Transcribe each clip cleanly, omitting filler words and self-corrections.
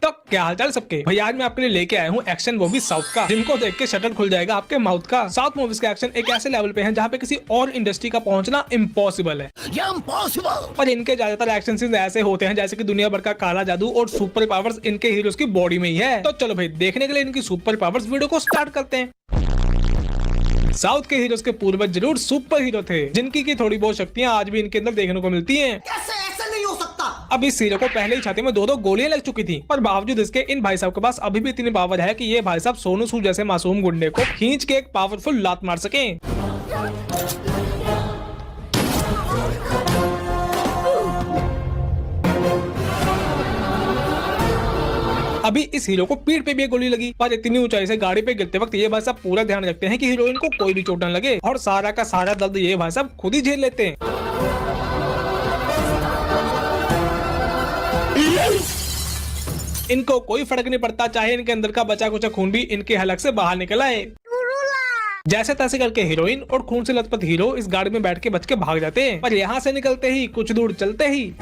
तो क्या हालचाल सबके भाई, आज मैं आपके लिए लेके आया हूँ एक्शन, वो भी साउथ का, जिनको देख के शटर खुल जाएगा आपके माउथ का। साउथ मूवीज के एक्शन एक ऐसे लेवल पे हैं जहाँ पे किसी और इंडस्ट्री का पहुंचना इम्पॉसिबल है। पर इनके ज्यादातर एक्शन सीन्स ऐसे होते हैं जैसे कि दुनिया भर का काला जादू और सुपर पावर्स इनके हीरोज की बॉडी में ही है। तो चलो भाई, देखने के लिए इनकी सुपर पावर्स वीडियो को स्टार्ट करते हैं। साउथ के हीरोज के पूर्वज जरूर सुपर हीरो थे, जिनकी की थोड़ी बहुत शक्तियां आज भी इनके अंदर देखने को मिलती हैं। ऐसा नहीं हो सकता। अब इस हीरो को पहले ही छाती में दो गोलियां लग चुकी थी, पर बावजूद इसके इन भाई साहब के पास अभी भी इतनी पावर है कि ये भाई साहब सोनू सूद जैसे मासूम गुंडे को खींच के एक पावरफुल लात मार सके। अभी इस हीरो को पीठ पे भी गोली लगी, पर इतनी ऊंचाई से गाड़ी पे गिरते वक्त ये भाई साहब पूरा ध्यान रखते हैं कि हीरोइन को कोई भी चोट न लगे, और सारा का सारा दर्द ये भाई साहब खुद ही झेल लेते हैं। इनको कोई फर्क नहीं पड़ता चाहे इनके अंदर का बचा कुचा खून भी इनके हलक से बाहर निकल आए। जैसे तैसे करके हीरोइन और खून से लथपथ हीरो इस गाड़ी में बैठ के बच के भाग जाते हैं, पर यहाँ से निकलते ही कुछ दूर चलते ही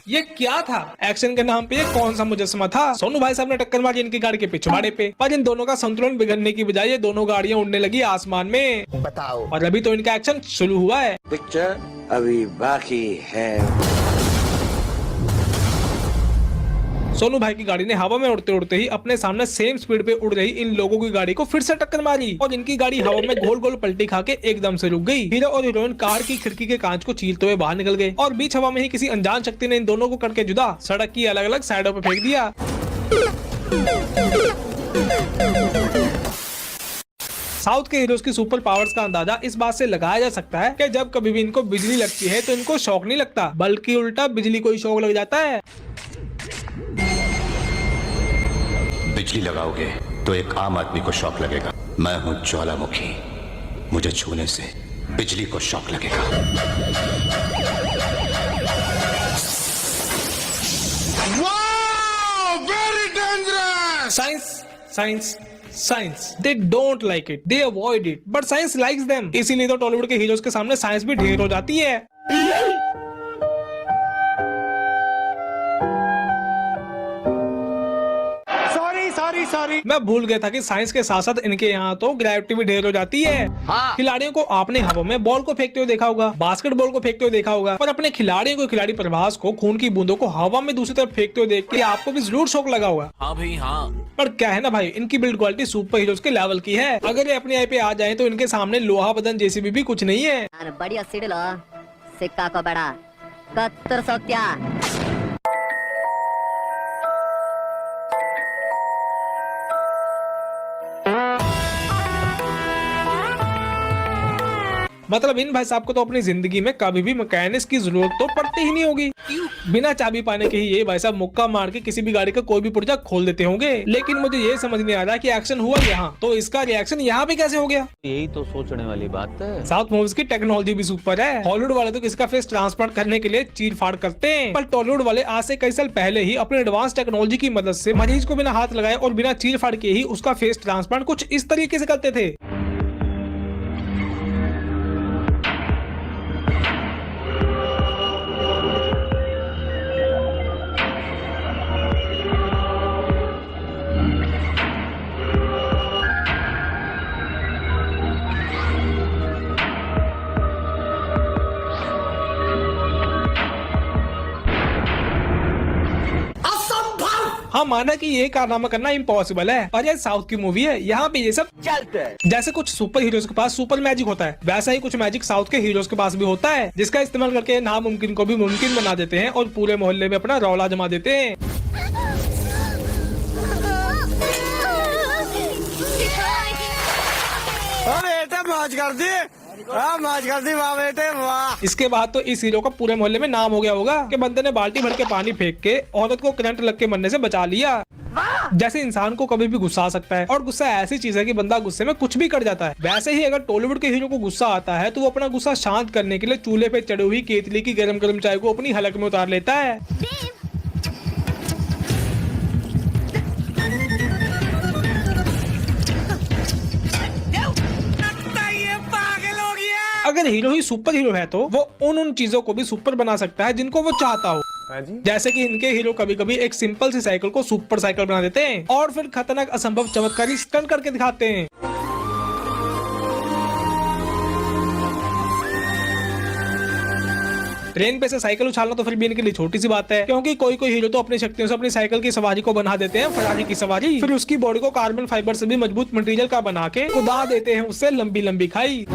ये क्या था? एक्शन के नाम पे ये कौन सा मुजस्समा था? सोनू भाई साहब ने टक्कर मारी इनकी गाड़ी के पिछवाड़े पे, पर इन दोनों का संतुलन बिगड़ने की बजाय ये दोनों गाड़ियां उड़ने लगी आसमान में। बताओ। और अभी तो इनका एक्शन शुरू हुआ है। पिक्चर अभी बाकी है। सोनू भाई की गाड़ी ने हवा में उड़ते उड़ते ही अपने सामने सेम स्पीड पे उड़ रही इन लोगों की गाड़ी को फिर से टक्कर मारी, और इनकी गाड़ी हवा में गोल गोल पलटी खा के एकदम से रुक गई। हीरो और हीरोइन कार की खिड़की के कांच को चीरते हुए बाहर निकल गए, और बीच हवा में ही किसी अनजान शक्ति ने इन दोनों को करके जुदा सड़क की अलग अलग साइडों पे फेंक दिया। साउथ के हीरोज की सुपर पावर्स का अंदाजा इस बात से लगाया जा सकता है कि जब कभी भी इनको बिजली लगती है तो इनको शॉक नहीं लगता, बल्कि उल्टा बिजली को ही शॉक लग जाता है। बिजली लगाओगे तो एक आम आदमी को शॉक लगेगा। मैं हूं ज्वालामुखी, मुझे छूने से बिजली को शॉक लगेगा। Very dangerous. Science science science, they don't like it, they avoid it, but science likes them. इसीलिए तो टॉलीवुड के हीरोज के सामने साइंस भी ढेर हो जाती है। सॉरी, मैं भूल गया था कि साइंस के साथ साथ इनके यहाँ तो ग्रेविटी भी ढेर हो जाती है। हाँ। खिलाड़ियों को आपने हवा में बॉल को फेंकते हुए देखा होगा, बास्केटबॉल को फेंकते हुए देखा होगा, पर अपने खिलाड़ियों को, खिलाड़ी प्रभास को खून की बूंदों को हवा में दूसरी तरफ फेंकते हुए देख के आपको भी जरूर शौक लगा होगा। हाँ भाई हाँ। पर क्या है ना भाई, इनकी बिल्ड क्वालिटी सुपर हीरोज के लेवल की है। अगर ये अपनी आई पे आ जाए तो इनके सामने लोहा बदन जेसीबी भी कुछ नहीं है। बढ़िया सिडलो सिक्का को बड़ा 7100 क्या। मतलब इन भाई साहब को तो अपनी जिंदगी में कभी भी मैकेनिक्स की जरूरत तो पड़ती ही नहीं होगी। बिना चाबी पाने के ही ये भाई साहब मुक्का मार के किसी भी गाड़ी का कोई भी पुर्जा खोल देते होंगे। लेकिन मुझे ये समझ नहीं आ रहा कि एक्शन हुआ यहाँ, तो इसका रिएक्शन यहाँ पे कैसे हो गया? यही तो सोचने वाली बात है। साउथ मूवीज की टेक्नोलॉजी भी सुपर है। हॉलीवुड वाले तो किसका फेस ट्रांसप्लांट करने के लिए चीर फाड़ करते हैं, पर टॉलीवुड वाले आज से कई साल पहले ही अपने एडवांस टेक्नोलॉजी की मदद से मरीज को बिना हाथ लगाए और बिना चीर फाड़ के ही उसका फेस ट्रांसप्लांट कुछ इस तरीके से करते थे। हाँ, माना कि ये कारनामा करना इम्पॉसिबल है, और ये साउथ की मूवी है, यहाँ पे ये सब चलते हैं। जैसे कुछ सुपर हीरोज के पास सुपर मैजिक होता है, वैसा ही कुछ मैजिक साउथ के हीरोज के पास भी होता है, जिसका इस्तेमाल करके नामुमकिन को भी मुमकिन बना देते हैं और पूरे मोहल्ले में अपना रौला जमा देते हैं। मौज कर दी, मौज कर दी, वाह बेटे वाह। इसके बाद तो इस हीरो का पूरे मोहल्ले में नाम हो गया होगा कि बंदे ने बाल्टी भर के पानी फेंक के औरत को करंट लग के मरने से बचा लिया। जैसे इंसान को कभी भी गुस्सा आ सकता है, और गुस्सा ऐसी चीज है कि बंदा गुस्से में कुछ भी कर जाता है, वैसे ही अगर टॉलीवुड के हीरो को गुस्सा आता है तो वो अपना गुस्सा शांत करने के लिए चूल्हे पे चढ़ी हुई केतली की गरम गरम चाय को अपनी हलक में उतार लेता है। अगर हीरो ही सुपर हीरो है तो वो उन चीजों को भी सुपर बना सकता है जिनको वो चाहता हो। जैसे कि इनके हीरो कभी कभी एक सिंपल सी साइकिल को सुपर साइकिल बना देते हैं और फिर खतरनाक असंभव चमत्कारी स्टंट करके दिखाते हैं। ट्रेन पे से साइकिल उछालना तो फिर भी इनके लिए छोटी सी बात है, क्योंकि कोई कोई हीरो तो अपनी शक्तियों से अपनी साइकिल की सवारी को बना देते हैं फरारी की सवारी, फिर उसकी बॉडी को कार्बन फाइबर से भी मजबूत मटेरियल का बना के उड़ा देते हैं उससे लंबी लंबी खाई।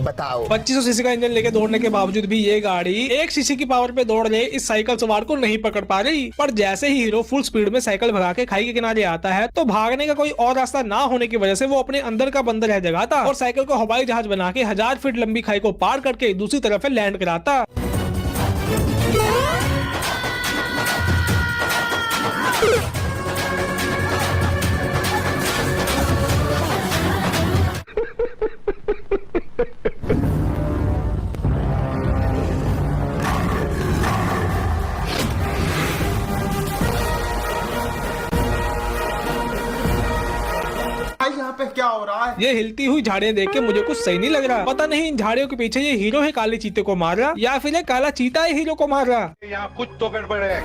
बताओ 2500 सीसी का इंजन लेके दौड़ने के बावजूद भी ये गाड़ी 1 सीसी की पावर पे दौड़ रहे इस साइकिल सवार को नहीं पकड़ पा रही। पर जैसे ही हीरो फुल स्पीड में साइकिल भगा के खाई के किनारे आता है तो भागने का कोई और रास्ता ना होने की वजह से वो अपने अंदर का बंदर रह जगाता और साइकिल को हवाई जहाज बना के 1000 फीट लंबी खाई को पार करके दूसरी तरफ लैंड कराता। यहाँ पे क्या हो रहा है? ये हिलती हुई झाड़ियां देख के मुझे कुछ सही नहीं लग रहा। पता नहीं इन झाड़ियों के पीछे ये हीरो है काले चीते को मार रहा या फिर ये काला चीता है हीरो को मार रहा। यहाँ कुछ तो गड़बड़ है।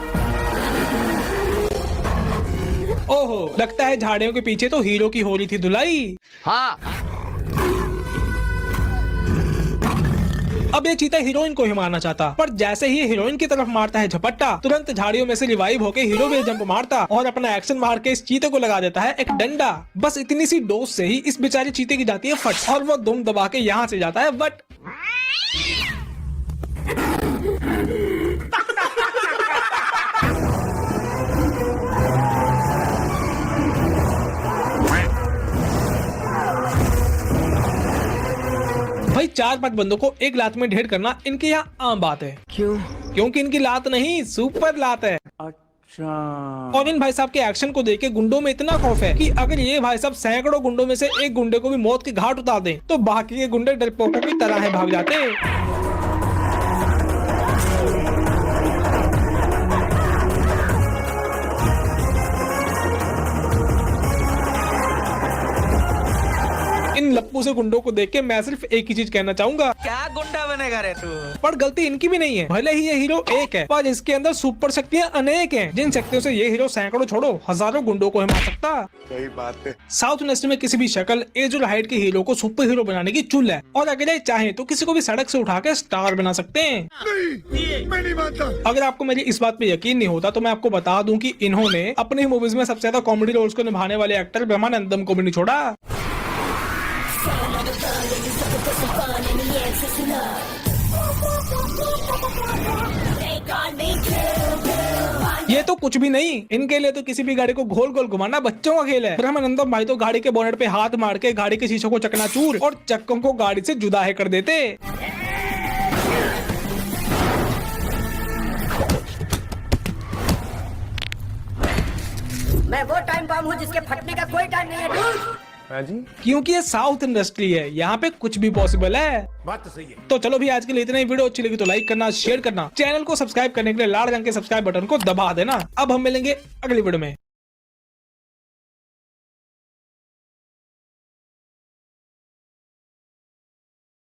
ओहो, लगता है झाड़ियों के पीछे तो हीरो की हो रही थी धुलाई। हाँ। अब ये चीता हीरोइन को ही मारना चाहता, पर जैसे ही हीरोइन की तरफ मारता है झपट्टा, तुरंत झाड़ियों में से रिवाइव होके हीरो भी जंप मारता और अपना एक्शन मार के इस चीते को लगा देता है एक डंडा। बस इतनी सी डोज से ही इस बेचारे चीते की जाती है फट और वो दुम दबा के यहाँ से जाता है बट। भाई 4-5 बंदों को एक लात में ढेर करना इनके यहाँ आम बात है। क्यों? क्योंकि इनकी लात नहीं सुपर लात है। अच्छा। और इन भाई साहब के एक्शन को देख के गुंडों में इतना खौफ है कि अगर ये भाई साहब सैकड़ों गुंडों में से एक गुंडे को भी मौत के घाट उतार दें तो बाकी के गुंडे डरपोकों की तरह है भाग जाते हैं। इन लप्पू से गुंडों को देख के मैं सिर्फ एक ही चीज कहना चाहूंगा, क्या गुंडा बनेगा रे तू? पर गलती इनकी भी नहीं है। भले ही ये हीरो एक है पर इसके अंदर सुपर शक्तियां अनेक हैं, जिन शक्तियों से ये हीरो सैकड़ों छोड़ो हजारों गुंडों को ही मार सकता। सही बात है। साउथ इंडस्ट्री में किसी भी शक्ल एज और हाइट के हीरो को सुपर हीरो बनाने की चुल है और अगर ये चाहे तो किसी को भी सड़क से उठा के स्टार बना सकते हैं। मैं नहीं मानता। अगर आपको मेरी इस बात पे यकीन नहीं होता तो मैं आपको बता दूं कि इन्होंने अपनी मूवीज में सबसे ज्यादा कॉमेडी रोल्स को निभाने वाले एक्टर ब्रह्मानंदम को भी नहीं छोड़ा। ये तो कुछ भी नहीं, इनके लिए तो किसी भी गाड़ी को गोल गोल घुमाना बच्चों का खेल है। ब्रह्मानंदम भाई तो गाड़ी के बोनेट पे हाथ मार के गाड़ी के शीशों को चकनाचूर और चक्कों को गाड़ी से जुदा है कर देते। मैं वो टाइम बम हूँ जिसके फटने का कोई टाइम नहीं है dude। हाँ जी। क्योंकि ये साउथ इंडस्ट्री है, यहाँ पे कुछ भी पॉसिबल है। बात तो सही है। तो चलो भी आज के लिए इतना ही। वीडियो अच्छी लगी तो लाइक करना, शेयर करना, चैनल को सब्सक्राइब करने के लिए लाल रंग के सब्सक्राइब बटन को दबा देना। अब हम मिलेंगे अगली वीडियो में।